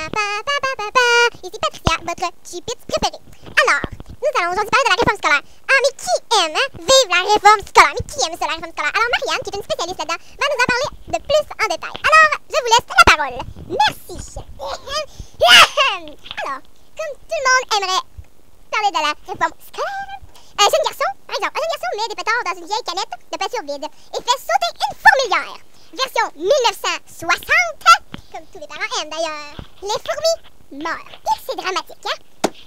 Ici Patricia, votre chipite préférée. Alors, nous allons aujourd'hui parler de la réforme scolaire. Ah, mais qui aime vivre la réforme scolaire? Mais qui aime ça, la réforme scolaire? Alors, Marianne, qui est une spécialiste là-dedans, va nous en parler de plus en détail. Alors, je vous laisse la parole. Merci. Alors, comme tout le monde aimerait parler de la réforme scolaire, un jeune garçon, par exemple, un jeune garçon met des pétards dans une vieille canette de peinture vide et fait sauter une fourmilière. Version 1960, comme tous les parents aiment d'ailleurs. Les fourmis meurent. Et c'est dramatique, hein?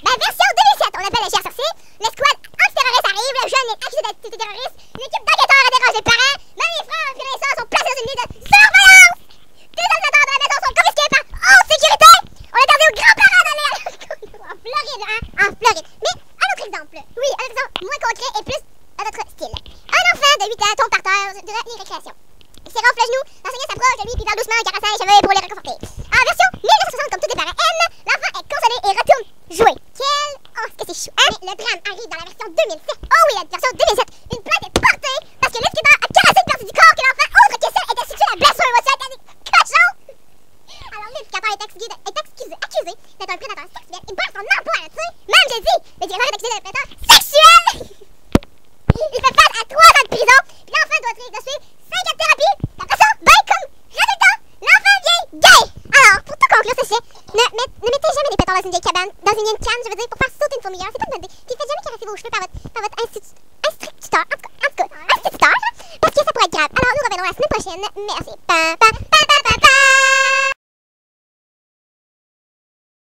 Ben, version 2007, on appelle les chers sorciers. L'escouade antiterroriste arrive, le jeune est accusé d'activité terroriste. Une équipe d'enquêteurs interroge les parents. Même les frères et les sœurs sont placés dans une unité de surveillance. Tous les ordinateurs de la maison sont confisqués par haute sécurité. On est gardé aux grands-parents dans l'air. En Floride, hein? En Floride. Mais un autre exemple. Oui, un exemple moins concret et plus à notre style. Un enfant de 8 ans tombe par terre durant les récréations. Il s'érafle le genou, l'enseignant s'approche de lui puis parle doucement, caressant les cheveux pour les réconforter. En version 1960, comme tous les parents aiment, l'enfant est consolé et retourne jouer. Oh, que c'est chou, hein? Mais le drame arrive dans la version 2007. Oh oui, la version 2007. Une plainte est portée parce que l'exécuteur a caressé une partie du corps que l'enfant, autre que celle, était située à la blessure émotionnelle des cochons. Alors l'éducateur est accusé d'être un prédateur sexuel et perd son emploi là-dessus. Même, j'ai dit, le directeur est accusé d'être un prédateur sexuel. Il fait face à 3 ans de prison, puis l'enfant doit suivre 5 ans de thérapie. Après ça, ben comme résultat, l'enfant devient gay. Alors, pour tout conclure ceci, ne mettez jamais des pétards dans une vieille cabane, dans une vieille canne, je veux dire, pour faire sauter une fourmilière, c'est pas une bonne idée. Puis faites jamais caresser vos cheveux par votre instituteur, en tout cas, instituteur, parce que ça pourrait être grave. Alors, nous reviendrons la semaine prochaine. Merci.